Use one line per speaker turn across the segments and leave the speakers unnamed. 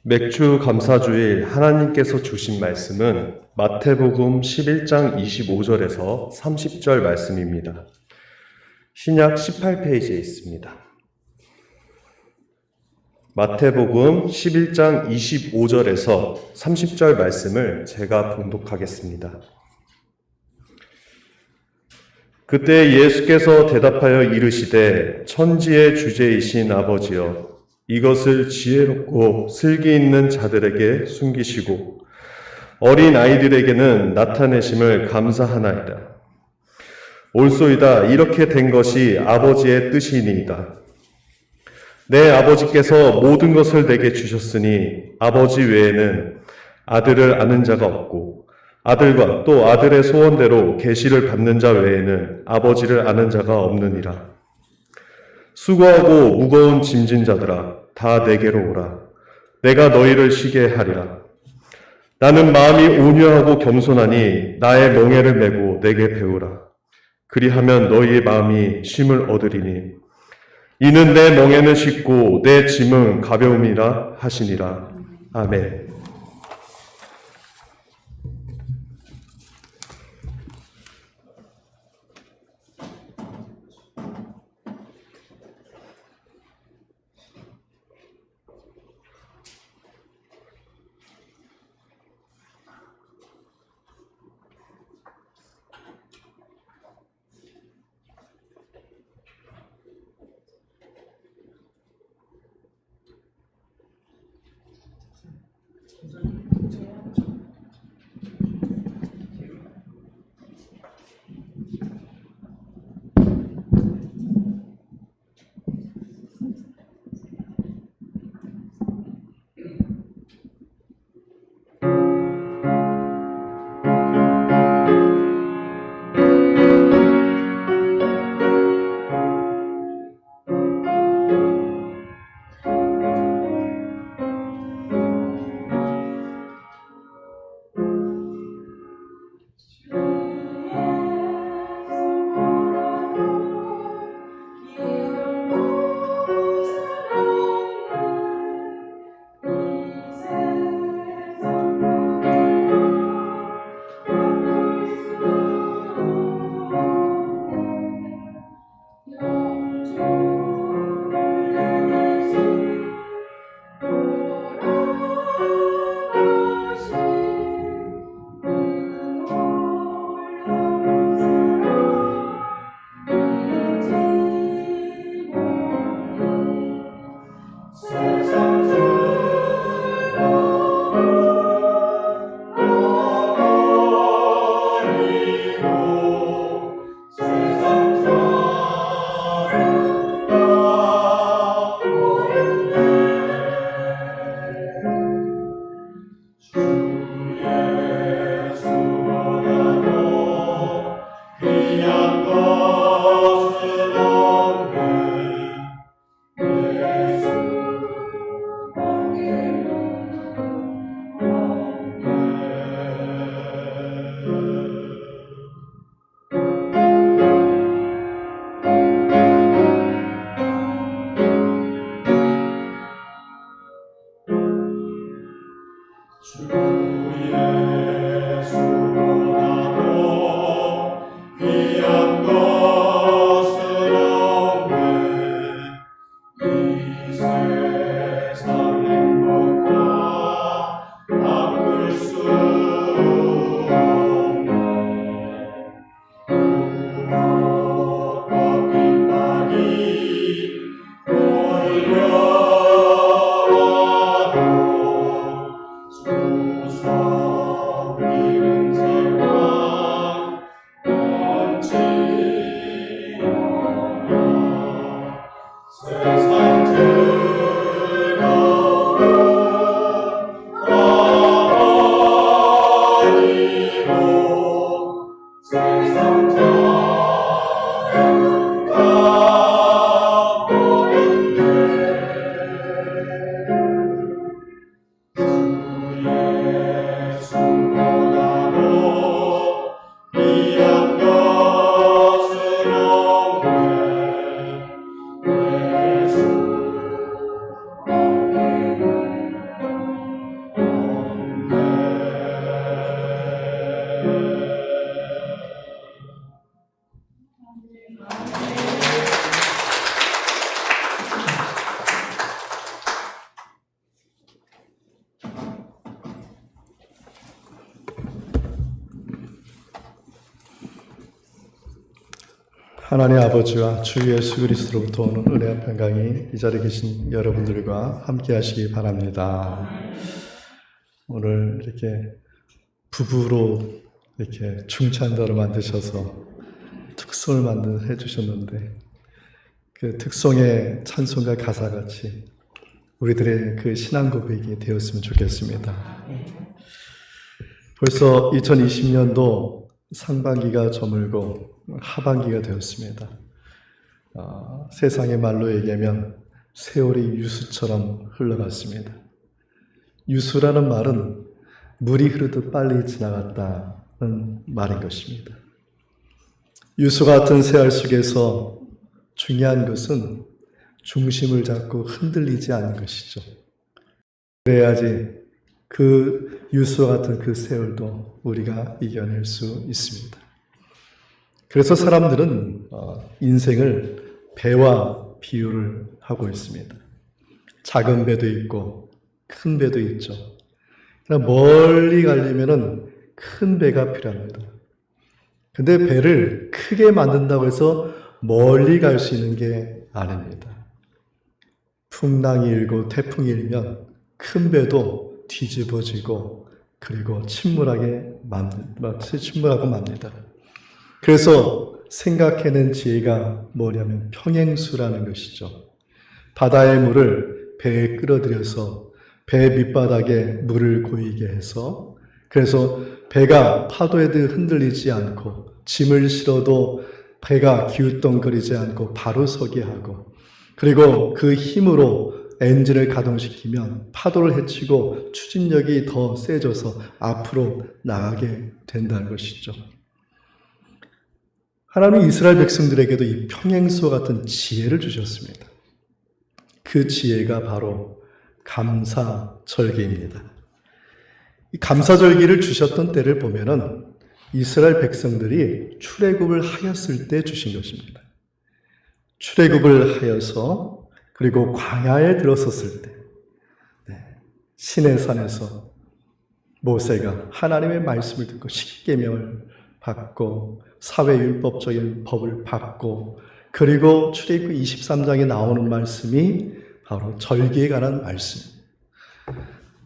맥주 감사주일 하나님께서 주신 말씀은 마태복음 11장 25절에서 30절 말씀입니다. 신약 18페이지에 있습니다. 마태복음 11장 25절에서 30절 말씀을 제가 봉독하겠습니다. 그때 예수께서 대답하여 이르시되 천지의 주제이신 아버지여 이것을 지혜롭고 슬기 있는 자들에게 숨기시고 어린 아이들에게는 나타내심을 감사하나이다. 옳소이다. 이렇게 된 것이 아버지의 뜻이니이다. 내 아버지께서 모든 것을 내게 주셨으니 아버지 외에는 아들을 아는 자가 없고 아들과 또 아들의 소원대로 계시를 받는 자 외에는 아버지를 아는 자가 없느니라. 수고하고 무거운 짐진 자들아 다 내게로 오라. 내가 너희를 쉬게 하리라. 나는 마음이 온유하고 겸손하니 나의 멍에를 메고 내게 배우라. 그리하면 너희의 마음이 쉼을 얻으리니 이는 내 멍에는 쉽고 내 짐은 가벼움이라 하시니라. 아멘.
하나님 아버지와 주 예수 그리스도로부터 오는 은혜와 평강이 이 자리에 계신 여러분들과 함께 하시기 바랍니다. 오늘 이렇게 부부로 이렇게 중찬자로 만드셔서 특송을 해주셨는데 그 특송의 찬송과 가사같이 우리들의 그 신앙 고백이 되었으면 좋겠습니다. 벌써 2020년도 상반기가 저물고 하반기가 되었습니다. 세상의 말로 얘기하면 세월이 유수처럼 흘러갔습니다. 유수라는 말은 물이 흐르듯 빨리 지나갔다는 말인 것입니다. 유수 같은 세월 속에서 중요한 것은 중심을 잡고 흔들리지 않는 것이죠. 그래야지 그 유수와 같은 그 세월도 우리가 이겨낼 수 있습니다. 그래서 사람들은 인생을 배와 비유를 하고 있습니다. 작은 배도 있고 큰 배도 있죠. 그러나 멀리 가려면은 큰 배가 필요합니다. 근데 배를 크게 만든다고 해서 멀리 갈 수 있는 게 아닙니다. 풍랑이 일고 태풍이 일면 큰 배도 뒤집어지고 그리고 침몰하고 맙니다. 그래서 생각해낸 지혜가 뭐냐면 평행수라는 것이죠. 바다의 물을 배에 끌어들여서 배 밑바닥에 물을 고이게 해서 그래서 배가 파도에 흔들리지 않고 짐을 실어도 배가 기웃덩거리지 않고 바로 서게 하고 그리고 그 힘으로 엔진을 가동시키면 파도를 헤치고 추진력이 더 세져서 앞으로 나가게 된다는 것이죠. 하나님은 이스라엘 백성들에게도 이 평행수와 같은 지혜를 주셨습니다. 그 지혜가 바로 감사절기입니다. 이 감사절기를 주셨던 때를 보면은 이스라엘 백성들이 출애굽을 하였을 때 주신 것입니다. 출애굽을 하여서 그리고 광야에 들어섰을 때 시내산에서 모세가 하나님의 말씀을 듣고 십계명을 받고 사회율법적인 법을 받고 그리고 출애굽 23장에 나오는 말씀이 바로 절기에 관한 말씀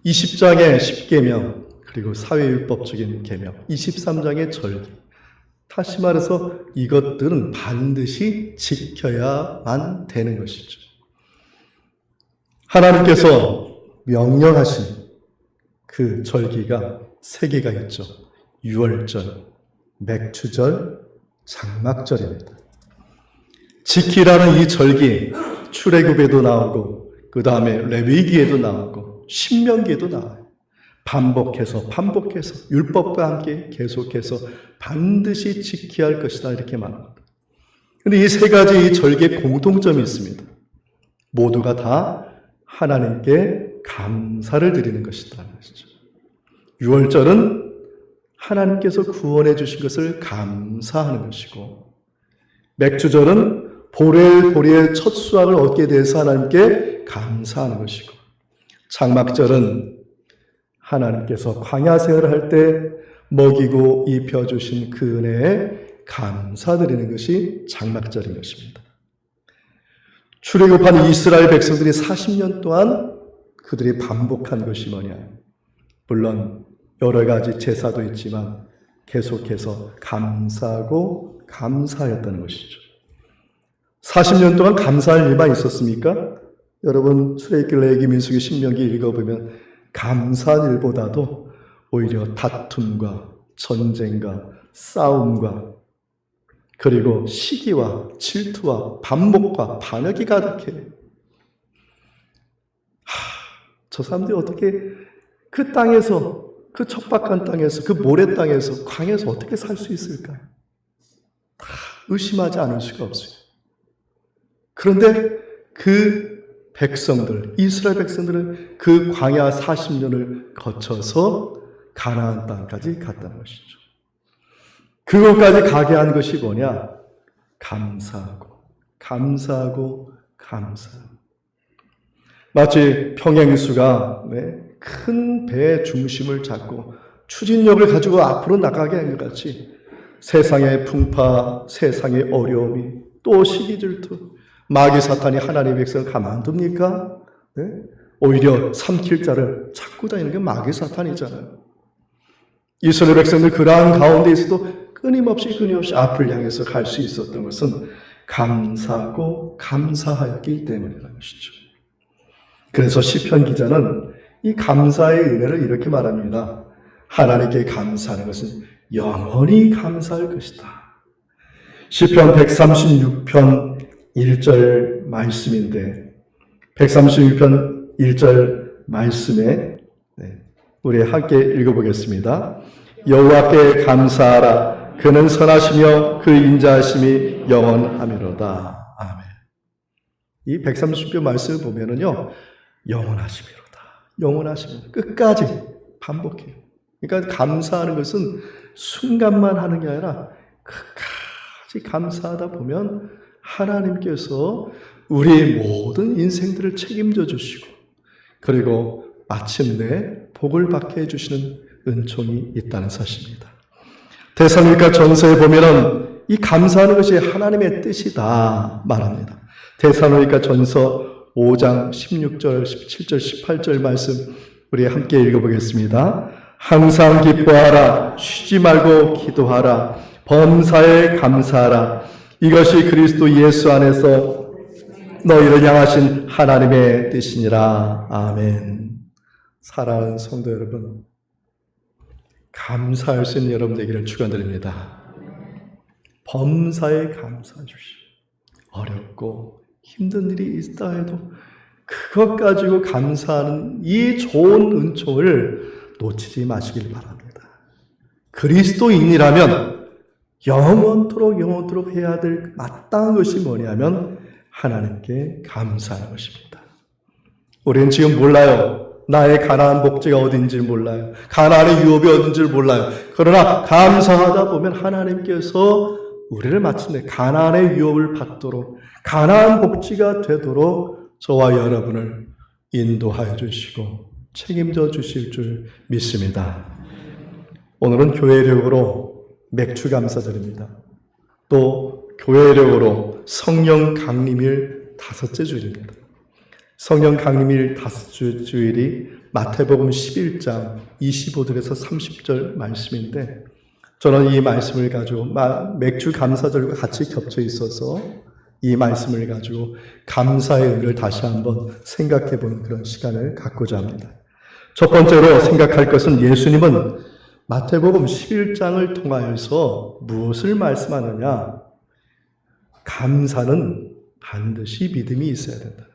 20장의 십계명 그리고 사회율법적인 계명 23장의 절기 다시 말해서 이것들은 반드시 지켜야만 되는 것이죠. 하나님께서 명령하신 그 절기가 3개가 있죠. 유월절, 맥추절, 장막절입니다. 지키라는 이 절기 출애굽에도 나오고 그 다음에 레위기에도 나오고 신명기에도 나와요. 반복해서 율법과 함께 계속해서 반드시 지켜야 할 것이다 이렇게 말합니다. 그런데 이 3가지 이 절기의 공통점이 있습니다. 모두가 다 하나님께 감사를 드리는 것이다. 유월절은 하나님께서 구원해 주신 것을 감사하는 것이고 맥주절은 보리의 첫 수확을 얻게 돼서 하나님께 감사하는 것이고 장막절은 하나님께서 광야 생활을 할 때 먹이고 입혀주신 그 은혜에 감사드리는 것이 장막절인 것입니다. 출애굽한 이스라엘 백성들이 40년 동안 그들이 반복한 것이 뭐냐? 물론 여러 가지 제사도 있지만 계속해서 감사하고 감사하였다는 것이죠. 40년 동안 감사할 일만 있었습니까? 여러분 출애굽기, 레위기, 민수기, 신명기 읽어보면 감사한 일보다도 오히려 다툼과 전쟁과 싸움과 그리고 시기와 질투와 반목과 반역이 가득해. 저 사람들이 어떻게 그 땅에서 그 척박한 땅에서 그 모래 땅에서 광야에서 어떻게 살 수 있을까요? 의심하지 않을 수가 없어요. 그런데 그 백성들, 이스라엘 백성들은 그 광야 40년을 거쳐서 가나안 땅까지 갔다는 것이죠. 그곳까지 가게 한 것이 뭐냐? 감사하고 감사하고 감사하고. 마치 평행수가 큰 배의 중심을 잡고 추진력을 가지고 앞으로 나가게 한 것 같이 세상의 풍파, 세상의 어려움이, 또 시기질투, 마귀 사탄이 하나님의 백성을 가만둡니까? 오히려 삼킬 자를 찾고 다니는 게 마귀 사탄이잖아요. 이스라엘 백성들 그러한 가운데 있어도 끊임없이 앞을 향해서 갈 수 있었던 것은 감사하고 감사하였기 때문이라는 것이죠. 그래서 시편 기자는 이 감사의 은혜를 이렇게 말합니다. 하나님께 감사하는 것은 영원히 감사할 것이다. 시편 136편 1절 말씀인데, 136편 1절 말씀에 우리 함께 읽어보겠습니다. 여호와께 감사하라. 그는 선하시며 그 인자하심이 영원하미로다. 아멘. 이 130편 말씀을 보면은요, 영원하심이로다. 영원하심이로다. 끝까지 반복해요. 그러니까 감사하는 것은 순간만 하는 게 아니라 끝까지 감사하다 보면 하나님께서 우리의 모든 인생들을 책임져 주시고, 그리고 마침내 복을 받게 해주시는 은총이 있다는 사실입니다. 데살로니가 전서에 보면은 이 감사하는 것이 하나님의 뜻이다 말합니다. 데살로니가 전서 5장 16절, 17절, 18절 말씀 우리 함께 읽어보겠습니다. 항상 기뻐하라. 쉬지 말고 기도하라. 범사에 감사하라. 이것이 그리스도 예수 안에서 너희를 향하신 하나님의 뜻이니라. 아멘. 사랑하는 성도 여러분, 감사할 수 있는 여러분 되기를 축원드립니다. 범사에 감사하십시오. 어렵고 힘든 일이 있다 해도 그것 가지고 감사하는 이 좋은 은총을 놓치지 마시길 바랍니다. 그리스도인이라면 영원토록 해야 될 마땅한 것이 뭐냐면 하나님께 감사하는 것입니다. 우리는 지금 몰라요. 나의 가나안 복지가 어딘지 몰라요. 가나안의 유업이 어딘지 몰라요. 그러나 감사하다 보면 하나님께서 우리를 마침내 가나안의 유업을 받도록, 가나안 복지가 되도록 저와 여러분을 인도하여 주시고 책임져 주실 줄 믿습니다. 오늘은 교회력으로 맥주 감사절입니다. 또 교회력으로 성령 강림일 5째 주일입니다. 성령 강림일 5째 주일이 마태복음 11장 25절에서 30절 말씀인데, 저는 이 말씀을 가지고 맥주 감사절과 같이 겹쳐 있어서 이 말씀을 가지고 감사의 의미를 다시 한번 생각해 보는 그런 시간을 갖고자 합니다. 첫 번째로 생각할 것은 예수님은 마태복음 11장을 통하여서 무엇을 말씀하느냐? 감사는 반드시 믿음이 있어야 된다.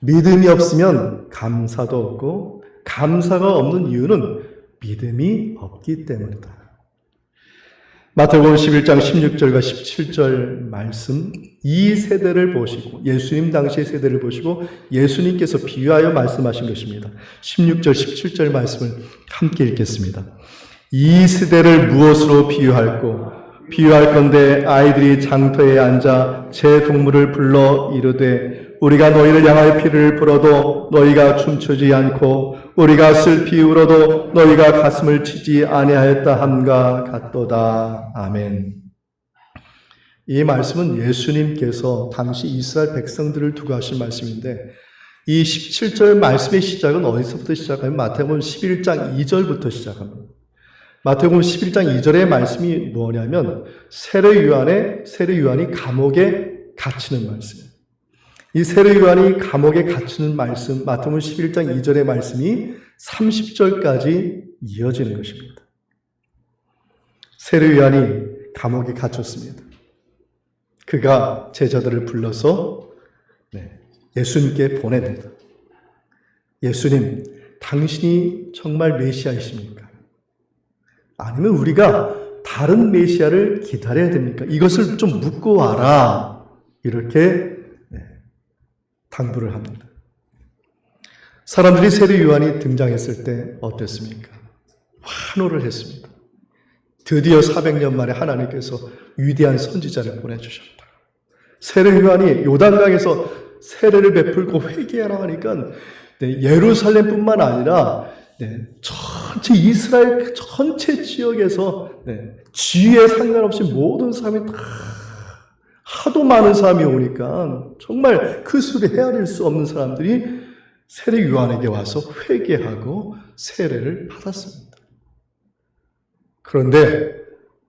믿음이 없으면 감사도 없고, 감사가 없는 이유는 믿음이 없기 때문이다. 마태복음 11장 16절과 17절 말씀, 이 세대를 보시고, 예수님 당시의 세대를 보시고 예수님께서 비유하여 말씀하신 것입니다. 16절 17절 말씀을 함께 읽겠습니다. 이 세대를 무엇으로 비유할 건데 아이들이 장터에 앉아 제 동물을 불러 이르되 우리가 너희를 향하여 피를 불어도 너희가 춤추지 않고 우리가 슬피 울어도 너희가 가슴을 치지 아니하였다 함과 같도다. 아멘. 이 말씀은 예수님께서 당시 이스라엘 백성들을 두고 하신 말씀인데, 이 17절 말씀의 시작은 어디서부터 시작하면 마태복음 11장 2절부터 시작합니다. 마태복음 11장 2절의 말씀이 뭐냐면 세례 요한이 감옥에 갇히는 말씀이에요. 이 세례 요한이 감옥에 갇히는 말씀, 마태복음 11장 2절의 말씀이 30절까지 이어지는 것입니다. 세례 요한이 감옥에 갇혔습니다. 그가 제자들을 불러서 예수님께 보냅니다. 예수님, 당신이 정말 메시아이십니까? 아니면 우리가 다른 메시아를 기다려야 됩니까? 이것을 좀 묻고 와라. 이렇게 당부를 합니다. 사람들이 세례 요한이 등장했을 때 어땠습니까? 환호를 했습니다. 드디어 400년 만에 하나님께서 위대한 선지자를 보내주셨다. 세례 요한이 요단강에서 세례를 베풀고 회개하라 하니까 예루살렘뿐만 아니라 전체 이스라엘 전체 지역에서 지위에 상관없이 모든 사람이 다 하도 많은 사람이 오니까 정말 그 수를 헤아릴 수 없는 사람들이 세례 요한에게 와서 회개하고 세례를 받았습니다. 그런데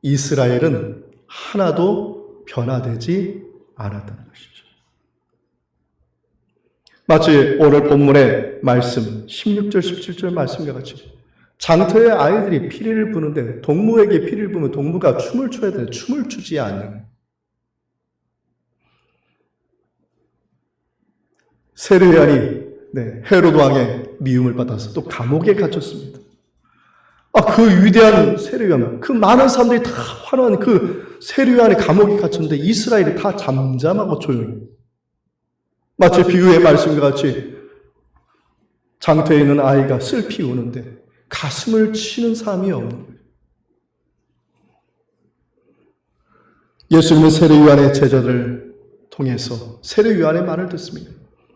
이스라엘은 하나도 변화되지 않았다는 것이죠. 마치 오늘 본문의 말씀 16절 17절 말씀과 같이 장터의 아이들이 피리를 부는데 동무에게 피리를 부면 동무가 춤을 춰야 되는데 춤을 추지 않는 세례 요한이 헤로드 왕의 미움을 받아서 또 감옥에 갇혔습니다. 그 위대한 세례 요한, 그 많은 사람들이 다 환호한 그 세례 요한의 감옥에 갇혔는데 이스라엘이 다 잠잠하고 조용히. 마치 비유의 말씀과 같이 장터에 있는 아이가 슬피 우는데 가슴을 치는 사람이 없는 거예요. 예수님은 세례 요한의 제자들을 통해서 세례 요한의 말을 듣습니다.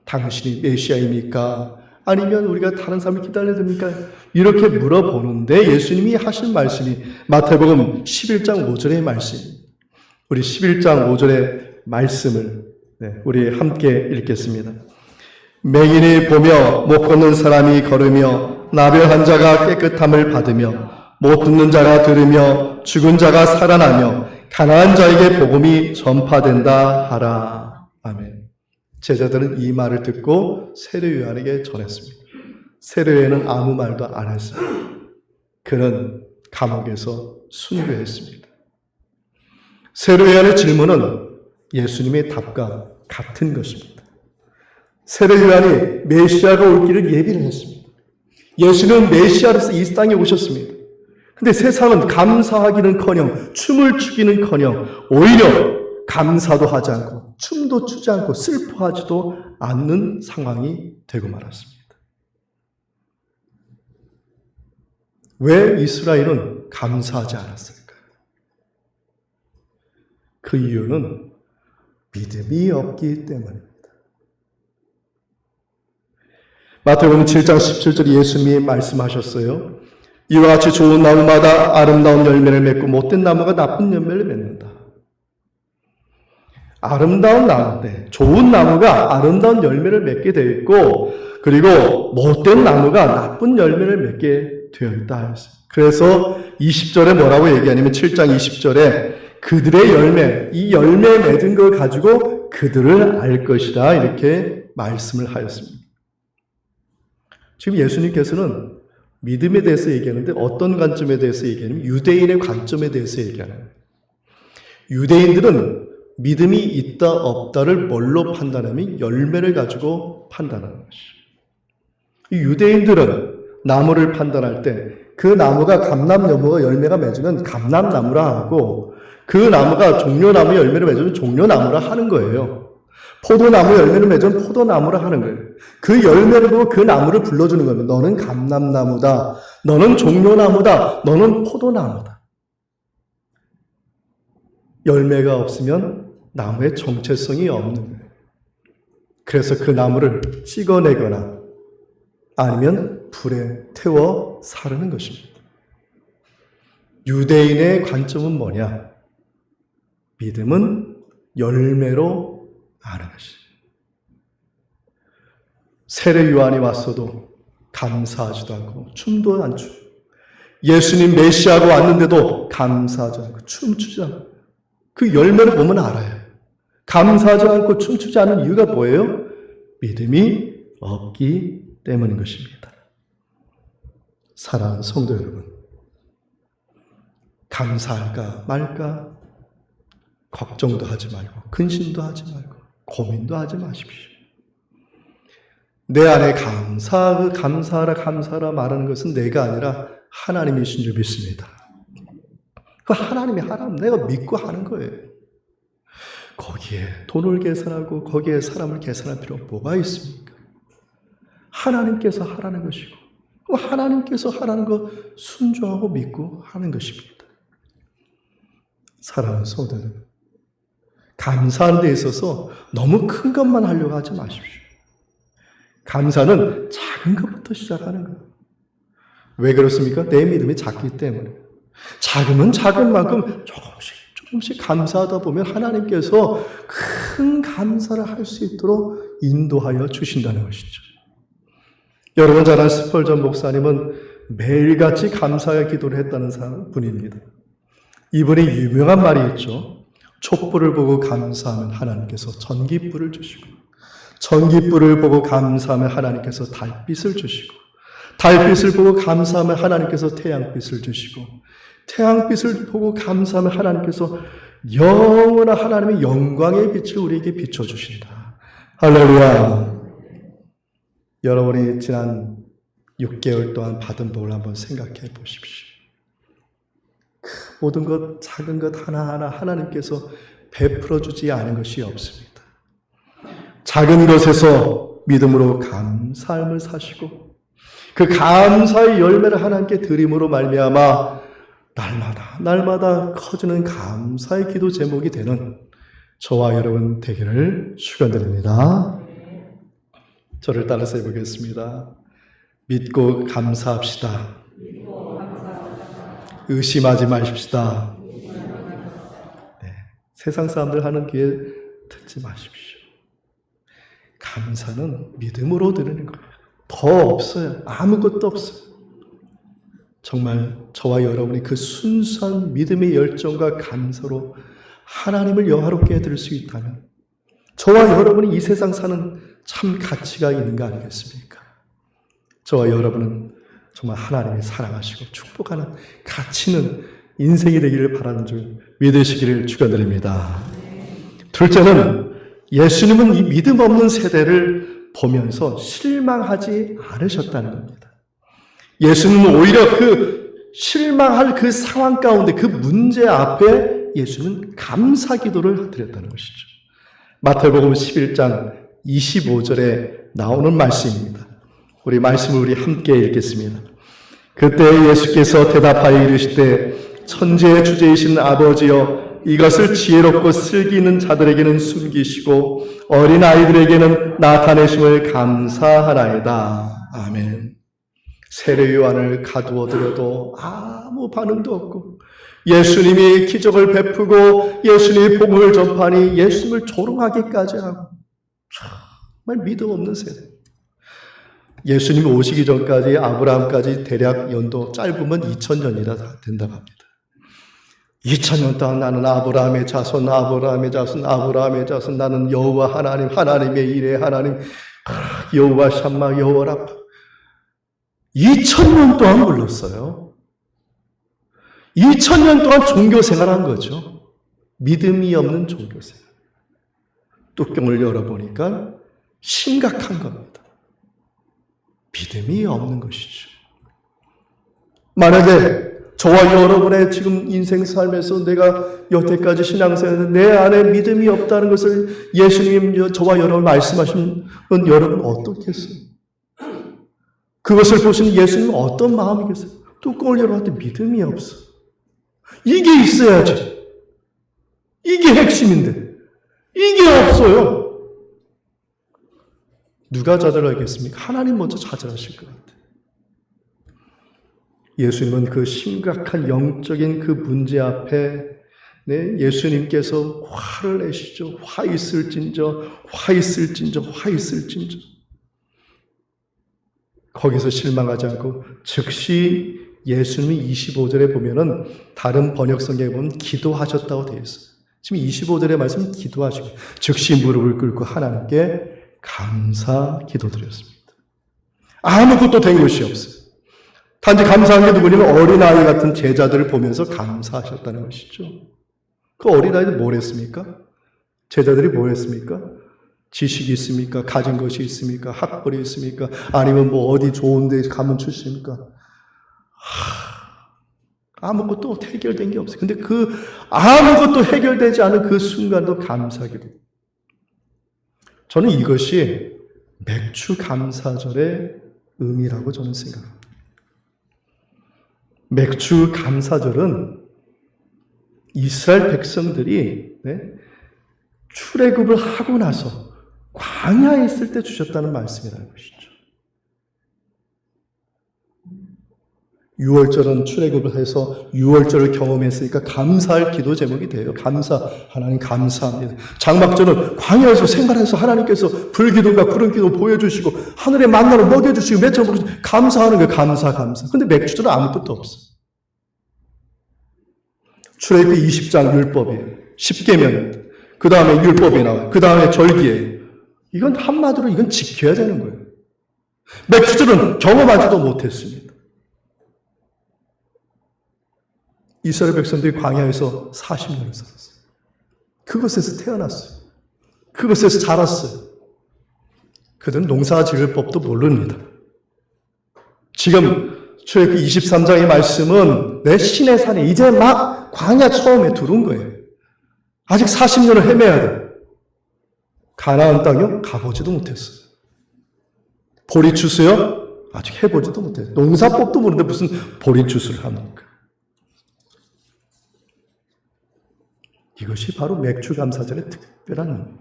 당신이 메시아입니까? 아니면 우리가 다른 사람을 기다려야 됩니까? 이렇게 물어보는데 예수님이 하신 말씀이 마태복음 11장 5절의 말씀입니다. 우리 11장 5절의 말씀을 우리 함께 읽겠습니다. 맹인이 보며 못 걷는 사람이 걸으며 나병한 자가 깨끗함을 받으며 못 듣는 자가 들으며 죽은 자가 살아나며 가난한 자에게 복음이 전파된다 하라. 아멘. 제자들은 이 말을 듣고 세례 요한에게 전했습니다. 세례 요한은 아무 말도 안 했습니다. 그는 감옥에서 순교했습니다. 세례 요한의 질문은 예수님의 답과 같은 것입니다. 세례 요한이 메시아가 올 길을 예비를 했습니다. 예수는 메시아로서 이 땅에 오셨습니다. 근데 세상은 감사하기는커녕 춤을 추기는커녕 오히려 감사도 하지 않고 춤도 추지 않고 슬퍼하지도 않는 상황이 되고 말았습니다. 왜 이스라엘은 감사하지 않았을까요? 그 이유는 믿음이 없기 때문입니다. 마태복음 7장 17절 예수님이 말씀하셨어요. 이와 같이 좋은 나무마다 아름다운 열매를 맺고 못된 나무가 나쁜 열매를 맺는다. 아름다운 나무인데 좋은 나무가 아름다운 열매를 맺게 되어 있고 그리고 못된 나무가 나쁜 열매를 맺게 되어 있다. 그래서 20절에 뭐라고 얘기하냐면 7장 20절에 그들의 열매, 이 열매 맺은 걸 가지고 그들을 알 것이다 이렇게 말씀을 하였습니다. 지금 예수님께서는 믿음에 대해서 얘기하는데 어떤 관점에 대해서 얘기하냐면 유대인의 관점에 대해서 얘기하는 거예요. 유대인들은 믿음이 있다 없다를 뭘로 판단하면 열매를 가지고 판단하는 것이죠. 이 유대인들은 나무를 판단할 때 그 나무가 감람나무가 열매가 맺으면 감람나무라 하고 그 나무가 종려나무 열매를 맺으면 종려나무라 하는 거예요. 포도나무 열매를 맺으면 포도나무라 하는 거예요. 그 열매를 보고 그 나무를 불러주는 거예요. 너는 감람나무다. 너는 종려나무다. 너는 포도나무다. 열매가 없으면 나무의 정체성이 없는 거예요. 그래서 그 나무를 찍어내거나 아니면 불에 태워 사르는 것입니다. 유대인의 관점은 뭐냐? 믿음은 열매로 아는 것이죠. 세례 요한이 왔어도 감사하지도 않고 춤도 안 추고 예수님 메시아가 왔는데도 감사하지 않고 춤추지 않고 그 열매를 보면 알아요. 감사하지 않고 춤추지 않은 이유가 뭐예요? 믿음이 없기 때문인 것입니다. 사랑하는 성도 여러분, 감사할까 말까 걱정도 하지 말고 근심도 하지 말고 고민도 하지 마십시오. 내 안에 감사하라 말하는 것은 내가 아니라 하나님이신 줄 믿습니다. 그 하나님이 하라면 내가 믿고 하는 거예요. 거기에 돈을 계산하고 거기에 사람을 계산할 필요가 뭐가 있습니까? 하나님께서 하라는 것이고 하나님께서 하라는 거 순종하고 믿고 하는 것입니다. 사랑하는 성도들, 감사하는 데 있어서 너무 큰 것만 하려고 하지 마십시오. 감사는 작은 것부터 시작하는 거예요. 왜 그렇습니까? 내 믿음이 작기 때문에. 작으면 작은 만큼 조금씩 감사하다 보면 하나님께서 큰 감사를 할 수 있도록 인도하여 주신다는 것이죠. 여러분 잘 아는 스펄전 목사님은 매일같이 감사의 기도를 했다는 분입니다. 이분이 유명한 말이 있죠. 촛불을 보고 감사하면 하나님께서 전깃불을 주시고, 전깃불을 보고 감사하면 하나님께서 달빛을 주시고, 달빛을 보고 감사하면 하나님께서 태양빛을 주시고, 태양빛을 보고 감사하면 하나님께서 영원한 하나님의 영광의 빛을 우리에게 비춰주신다. 할렐루야. 여러분이 지난 6개월 동안 받은 복을 한번 생각해 보십시오. 모든 것, 작은 것 하나하나 하나님께서 베풀어 주지 않은 것이 없습니다. 작은 것에서 믿음으로 감사함을 사시고, 그 감사의 열매를 하나님께 드림으로 말미암아 날마다 커지는 감사의 기도 제목이 되는 저와 여러분 되기를 축원드립니다. 저를 따라서 해보겠습니다. 믿고 감사합시다. 의심하지 마십시다. 네, 세상 사람들 하는 귀에 듣지 마십시오. 감사는 믿음으로 드리는 거예요. 더 없어요. 아무것도 없어요. 정말 저와 여러분이 그 순수한 믿음의 열정과 감사로 하나님을 영화롭게 해드릴 수 있다면 저와 여러분이 이 세상 사는 참 가치가 있는 거 아니겠습니까? 저와 여러분은 정말 하나님이 사랑하시고 축복하는 가치 있는 인생이 되기를 바라는 줄 믿으시기를 축원드립니다. 둘째는 예수님은 이 믿음 없는 세대를 보면서 실망하지 않으셨다는 겁니다. 예수님은 오히려 그 실망할 그 상황 가운데 그 문제 앞에 예수님은 감사 기도를 드렸다는 것이죠. 마태복음 11장 25절에 나오는 말씀입니다. 우리 말씀을 함께 읽겠습니다. 그때 예수께서 대답하여 이르시되 천지의 주제이신 아버지여 이것을 지혜롭고 슬기 있는 자들에게는 숨기시고 어린 아이들에게는 나타내심을 감사하나이다. 아멘. 세례 요한을 가두어 들여도 아무 반응도 없고 예수님이 기적을 베푸고 예수님이 복음을 전파하니 예수님을 조롱하기까지 하고 정말 믿음 없는 세대. 예수님이 오시기 전까지 아브라함까지 대략 연도 짧으면 2000년이나 된다고 합니다. 2000년 동안 나는 아브라함의 자손 나는 여호와 하나님의 일에 하나님 여호와 샴마 여호와 라파 2000년 동안 불렀어요. 2000년 동안 종교생활한 거죠. 믿음이 없는 종교생활. 뚜껑을 열어보니까 심각한 겁니다. 믿음이 없는 것이죠. 만약에 저와 여러분의 지금 인생 삶에서 내가 여태까지 신앙생활에서 내 안에 믿음이 없다는 것을 예수님 저와 여러분 말씀하시면 여러분 어떻겠어요? 그것을 보시는 예수님은 어떤 마음이겠어요? 뚜껑을 열어봤더니 믿음이 없어. 이게 있어야지. 이게 핵심인데 이게 없어요. 누가 좌절하겠습니까? 하나님 먼저 좌절하실 것 같아요. 예수님은 그 심각한 영적인 그 문제 앞에 예수님께서 화를 내시죠. 화 있을진저. 거기서 실망하지 않고 즉시 예수님이 25절에 보면은 다른 번역 성경에 보면 기도하셨다고 되어 있어요. 지금 25절의 말씀은 기도하시고 즉시 무릎을 꿇고 하나님께 감사 기도드렸습니다. 아무것도 된 것이 없어요. 단지 감사한 게 누구냐면 어린아이 같은 제자들을 보면서 감사하셨다는 것이죠. 그 어린아이들 뭘 했습니까? 제자들이 뭘 했습니까? 지식이 있습니까? 가진 것이 있습니까? 학벌이 있습니까? 아니면 뭐 어디 좋은 데 가면 출신입니까? 아무것도 해결된 게 없어요. 근데 그 아무것도 해결되지 않은 그 순간도 감사기도. 저는 이것이 맥주 감사절의 의미라고 저는 생각합니다. 맥주 감사절은 이스라엘 백성들이 출애굽을 하고 나서 광야에 있을 때 주셨다는 말씀이라는 것이죠. 유월절은 출애굽을 해서 유월절을 경험했으니까 감사할 기도 제목이 돼요. 하나님 감사합니다. 장막절은 광야에서 생활해서 하나님께서 불기둥과 구름기둥 보여주시고 하늘의 만나를 먹여주시고 맺혀주시고 감사하는 거예요. 감사. 근데 맥주절은 아무것도 없어. 출애굽기 20장 율법이에요. 10계명. 그 다음에 율법이 나와요. 그 다음에 절기예요. 이건 한마디로 이건 지켜야 되는 거예요. 맥주절은 경험하지도 못했습니다. 이스라엘 백성들이 광야에서 40년을 살았어요. 그곳에서 태어났어요. 그곳에서 자랐어요. 그들은 농사 지을 법도 모릅니다. 지금 출애굽기 23장의 말씀은 내 신의 산에 이제 막 광야 처음에 들어온 거예요. 아직 40년을 헤매야 돼요. 가나안 땅이요? 가보지도 못했어요. 보리추수요? 아직 해보지도 못했어요. 농사법도 모르는데 무슨 보리추수를 합니까? 이것이 바로 맥추감사절의 특별한 의미예요.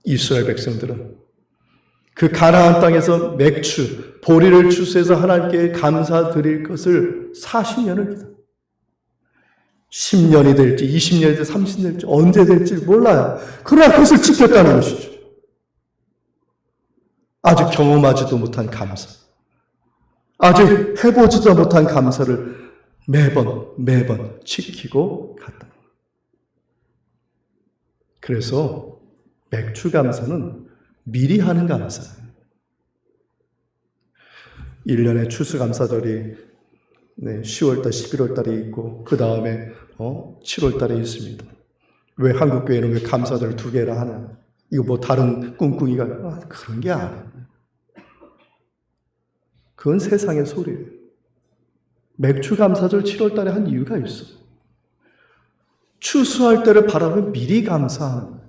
이스라엘 백성들은 그 가나안 땅에서 맥추, 보리를 추수해서 하나님께 감사드릴 것을 40년을 기다. 10년이 될지 20년이 될지 30년이 될지 언제 될지 몰라요. 그러나 그것을 지켰다는 것이죠. 아직 경험하지도 못한 감사, 아직 해보지도 못한 감사를 매번 지키고 갔다. 그래서 맥주 감사는 미리 하는 감사예요. 1년에 추수감사절이 10월달, 11월달에 있고 그 다음에 7월달에 있습니다. 왜 한국교회는 왜 감사절 2개나 하냐? 이거 뭐 다른 꿍꿍이가 그런 게 아니에요. 그건 세상의 소리예요. 맥추감사절 7월달에 한 이유가 있어. 추수할 때를 바라면 미리 감사하는.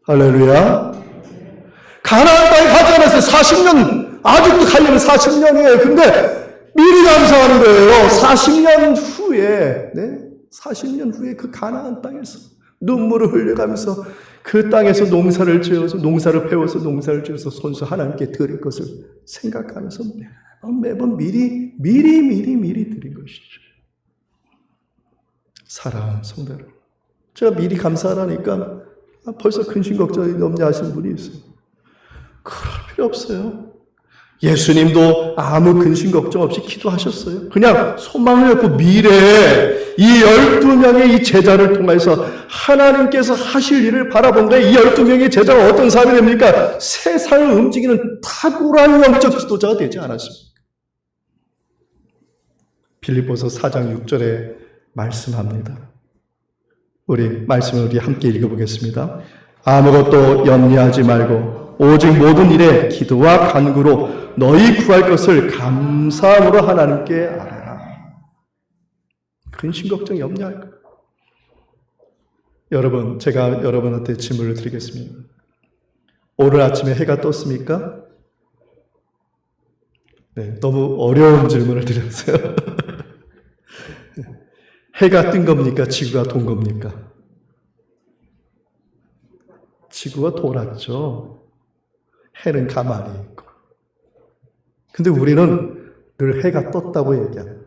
할렐루야. 가나안 땅에 가지 않았어요. 40년, 아직도 가려면 40년이에요. 근데 미리 감사하는 거예요. 40년 후에, 40년 후에 그 가나안 땅에서 눈물을 흘려가면서 그 땅에서 농사를 지어서, 농사를 배워서 농사를 지어서 손수 하나님께 드릴 것을 생각하면서 매번 미리 드린 것이죠. 사랑하는 성도 여러분, 제가 미리 감사하라니까 벌써 근심 걱정이 염려하시는 분이 있어요. 그럴 필요 없어요. 예수님도 아무 근심 걱정 없이 기도하셨어요. 그냥 소망을 갖고 미래에 이 12명의 이 제자를 통해서 하나님께서 하실 일을 바라본 거예요. 이 12명의 제자가 어떤 사람이 됩니까? 세상을 움직이는 탁월한 영적 지도자가 되지 않았습니까? 빌립보서 4장 6절에 말씀합니다. 말씀을 우리 함께 읽어보겠습니다. 아무것도 염려하지 말고 오직 모든 일에 기도와 간구로 너희 구할 것을 감사함으로 하나님께 아뢰라. 근심 걱정 염려할 것. 여러분, 제가 여러분한테 질문을 드리겠습니다. 오늘 아침에 해가 떴습니까? 너무 어려운 질문을 드렸어요. 해가 뜬 겁니까? 지구가 돈 겁니까? 지구가 돌았죠. 해는 가만히 있고. 근데 우리는 늘 해가 떴다고 얘기합니다.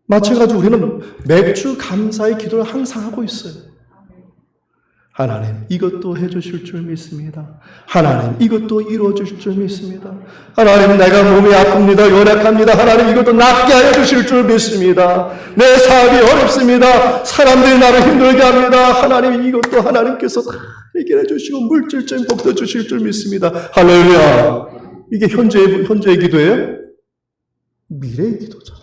마찬가지로 우리는 맥주 감사의 기도를 항상 하고 있어요. 하나님, 이것도 해주실 줄 믿습니다. 하나님, 이것도 이루어주실 줄 믿습니다. 하나님, 내가 몸이 아픕니다. 연약합니다. 하나님, 이것도 낫게 하여 주실 줄 믿습니다. 내 사업이 어렵습니다. 사람들이 나를 힘들게 합니다. 하나님, 이것도 하나님께서 다 해결해 주시고 물질적인 복도 주실 줄 믿습니다. 할렐루야. 이게 현재의 기도예요? 미래의 기도잖아.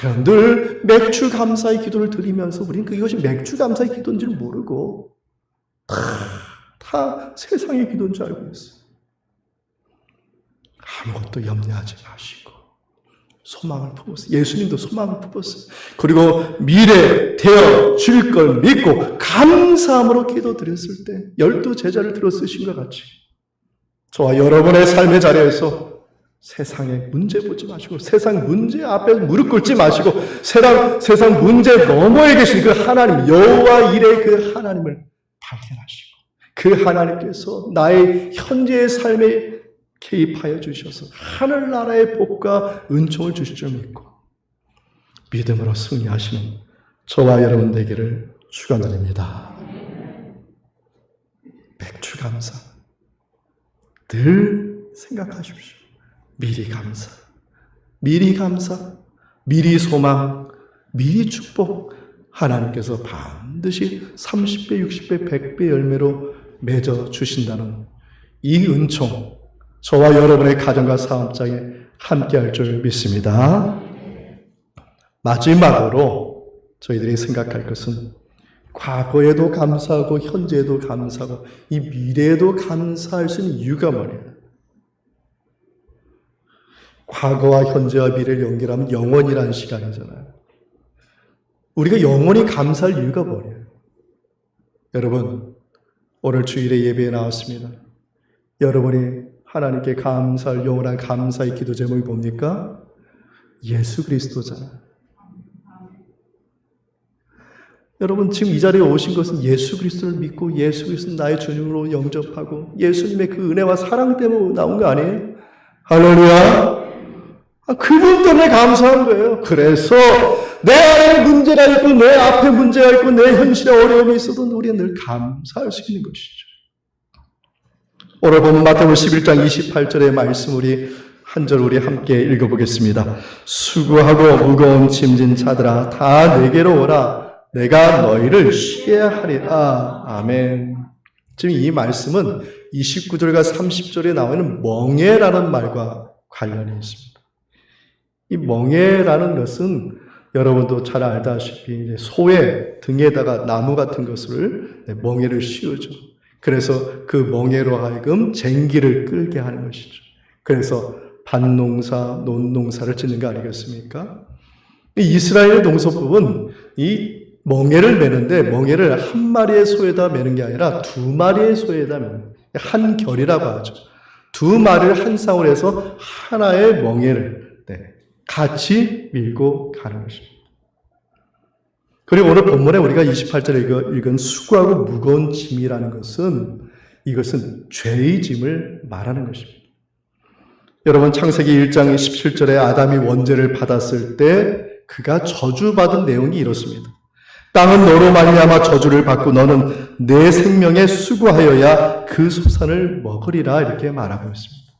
우리는 늘 맥주 감사의 기도를 드리면서 우리는 그것이 맥주 감사의 기도인지를 모르고 다 세상의 기도인 줄 알고 있어요. 아무것도 염려하지 마시고 소망을 품었어요. 예수님도 소망을 품었어요. 그리고 미래 되어질 걸 믿고 감사함으로 기도드렸을 때 12 제자를 들어 쓰신 것 같이 저와 여러분의 삶의 자리에서 세상에 문제 보지 마시고 세상 문제 앞에 무릎 꿇지 마시고 세상 문제 너머에 계신 그 하나님 여호와 일의 그 하나님을 발견하시고 그 하나님께서 나의 현재의 삶에 개입하여 주셔서 하늘나라의 복과 은총을 주실 줄 믿고 믿음으로 승리하시는 저와 여러분 되기를 축원드립니다. 백추감사 늘 생각하십시오. 미리 감사, 미리 소망, 미리 축복. 하나님께서 반드시 30배, 60배, 100배 열매로 맺어 주신다는 이 은총, 저와 여러분의 가정과 사업장에 함께할 줄 믿습니다. 마지막으로 저희들이 생각할 것은 과거에도 감사하고 현재에도 감사하고 이 미래에도 감사할 수 있는 이유가 뭐냐? 과거와 현재와 미래를 연결하면 영원이라는 시간이잖아요. 우리가 영원히 감사할 이유가 뭐예요? 여러분, 오늘 주일에 예배에 나왔습니다. 여러분이 하나님께 감사할 영원한 감사의 기도 제목이 뭡니까? 예수 그리스도잖아요. 여러분, 지금 이 자리에 오신 것은 예수 그리스도를 믿고 예수 그리스도를 나의 주님으로 영접하고 예수님의 그 은혜와 사랑 때문에 나온 거 아니에요? 할렐루야! 그분 때문에 감사한 거예요. 그래서 내 안에 문제가 있고 내 앞에 문제가 있고 내 현실에 어려움이 있어도 우리는 늘 감사할 수 있는 것이죠. 오늘 보면 마태복음 11장 28절의 말씀 우리 한 절 우리 함께 읽어보겠습니다. 수고하고 무거운 짐진 자들아 다 내게로 오라 내가 너희를 쉬게 하리라. 아멘. 지금 이 말씀은 29절과 30절에 나오는 멍에라는 말과 관련이 있습니다. 이 멍에라는 것은 여러분도 잘 알다시피 소의 등에다가 나무 같은 것을 멍에를 씌우죠. 그래서 그 멍에로 하여금 쟁기를 끌게 하는 것이죠. 그래서 밭농사, 논농사를 짓는 거 아니겠습니까? 이스라엘 농소법은 이 멍에를 매는데 멍에를 한 마리의 소에다 매는 게 아니라 두 마리의 소에다 매는 한 결이라고 하죠. 두 마리를 한 쌍으로 해서 하나의 멍에를 같이 밀고 가는 것입니다. 그리고 오늘 본문에 우리가 28절에 읽은 수고하고 무거운 짐이라는 것은 이것은 죄의 짐을 말하는 것입니다. 여러분 창세기 1장 17절에 아담이 원죄를 받았을 때 그가 저주받은 내용이 이렇습니다. 땅은 너로 말미암아 저주를 받고 너는 내 생명에 수고하여야 그 소산을 먹으리라 이렇게 말하고 있습니다.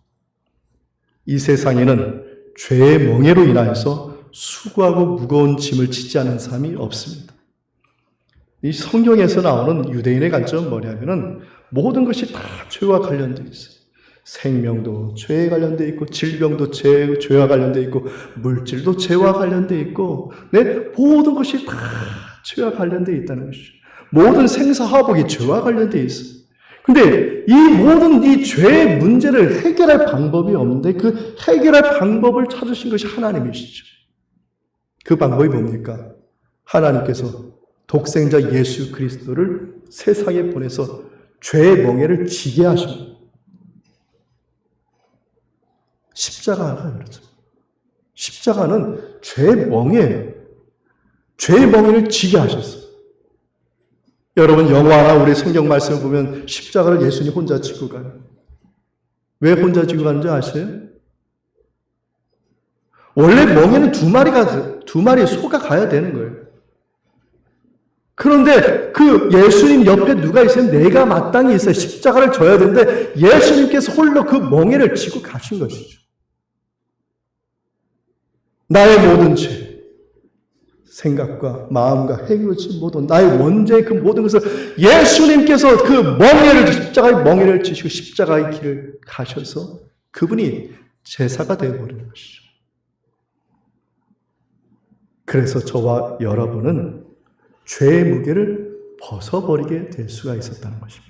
이 세상에는 죄의 멍에로 인하여서 수고하고 무거운 짐을 지지 않는 사람이 없습니다. 이 성경에서 나오는 유대인의 관점은 뭐냐면은 모든 것이 다 죄와 관련되어 있어요. 생명도 죄에 관련되어 있고 질병도 죄와 관련되어 있고 물질도 죄와 관련되어 있고 모든 것이 다 죄와 관련되어 있다는 것이죠. 모든 생사화복이 죄와 관련되어 있어요. 근데 이 모든 이 죄의 문제를 해결할 방법이 없는데 그 해결할 방법을 찾으신 것이 하나님이시죠. 그 방법이 뭡니까? 하나님께서 독생자 예수 그리스도를 세상에 보내서 죄의 멍에를 지게 하십니다. 십자가가 그렇죠. 십자가는 죄의 멍에를 지게 하셨어요. 여러분 영화나 우리 성경 말씀을 보면 십자가를 예수님 혼자 지고 가요. 왜 혼자 지고 가는지 아세요? 원래 멍에는 두 마리의 소가 가야 되는 거예요. 그런데 그 예수님 옆에 누가 있으면 내가 마땅히 있어요. 십자가를 져야 되는데 예수님께서 홀로 그 멍에를 지고 가신 것이죠. 나의 모든 죄, 생각과 마음과 행위치 모든 나의 원죄의 그 모든 것을 예수님께서 그 십자가의 멍에를 지시고 십자가의 길을 가셔서 그분이 제사가 되어버리는 것이죠. 그래서 저와 여러분은 죄의 무게를 벗어버리게 될 수가 있었다는 것입니다.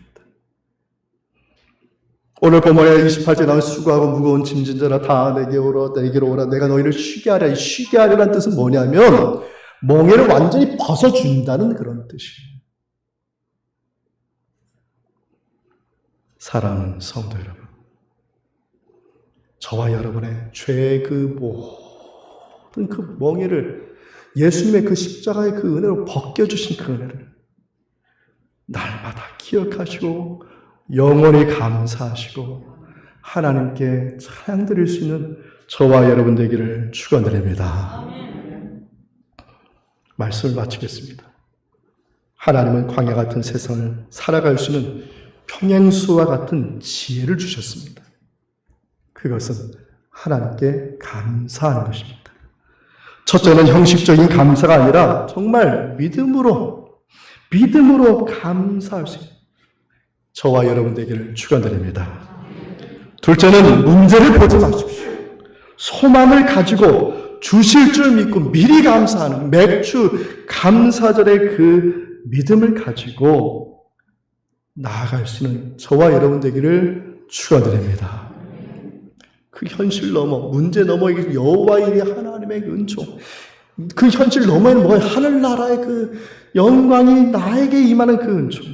오늘 본문에 28절에 나온 수고하고 무거운 짐진 자라 다 내게로 오라 내가 너희를 쉬게 하랴. 이 쉬게 하려는 뜻은 뭐냐면 멍에를 완전히 벗어준다는 그런 뜻이에요. 사랑하는 성도 여러분, 저와 여러분의 죄의 그 모든 그 멍에를 예수님의 그 십자가의 그 은혜로 벗겨주신 그 은혜를 날마다 기억하시고 영원히 감사하시고 하나님께 찬양 드릴 수 있는 저와 여러분 되기를 축원드립니다. 말씀을 마치겠습니다. 하나님은 광야 같은 세상을 살아갈 수 있는 평행수와 같은 지혜를 주셨습니다. 그것은 하나님께 감사하는 것입니다. 첫째는 형식적인 감사가 아니라 정말 믿음으로 감사할 수 있는 저와 여러분 되기를 축원드립니다. 둘째는 문제를 보지 마십시오. 소망을 가지고 주실 줄 믿고 미리 감사하는 맥주 감사절의 그 믿음을 가지고 나아갈 수 있는 저와 여러분 되기를 축원드립니다. 그 현실 넘어 문제 넘어 여호와의 일이 하나님의 은총 그 현실 너머에는 뭐가 하늘나라의 그 영광이 나에게 임하는 그 은총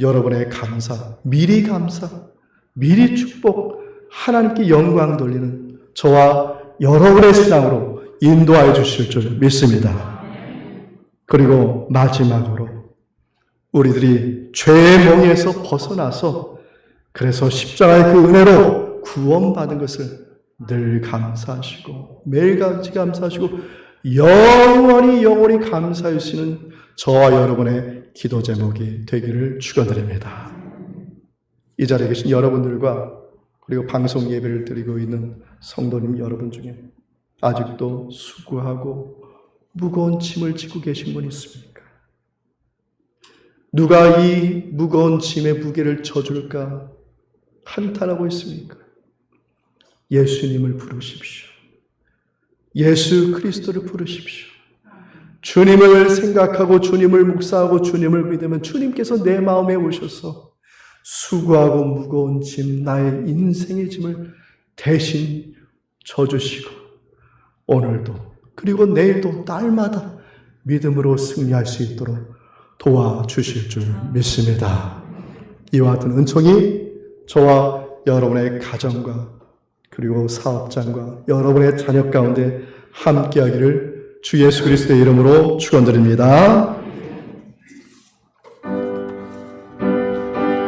여러분의 감사 미리 축복 하나님께 영광 돌리는 저와 여러분의 신앙으로 인도하여 주실 줄 믿습니다. 그리고 마지막으로 우리들이 죄의 멍에서 벗어나서 그래서 십자가의 그 은혜로 구원받은 것을 늘 감사하시고 매일같이 감사하시고 영원히 감사하시는 저와 여러분의 기도 제목이 되기를 축원드립니다. 이 자리에 계신 여러분들과 그리고 방송 예배를 드리고 있는 성도님 여러분 중에 아직도 수고하고 무거운 짐을 지고 계신 분 있습니까? 누가 이 무거운 짐의 무게를 져줄까 한탄하고 있습니까? 예수님을 부르십시오. 예수 그리스도를 부르십시오. 주님을 생각하고 주님을 묵상하고 주님을 믿으면 주님께서 내 마음에 오셔서 수고하고 무거운 짐, 나의 인생의 짐을 대신 져주시고 오늘도 그리고 내일도 날마다 믿음으로 승리할 수 있도록 도와주실 줄 믿습니다. 이와 같은 은총이 저와 여러분의 가정과 그리고 사업장과 여러분의 자녀 가운데 함께하기를 주 예수 그리스도의 이름으로 축원드립니다.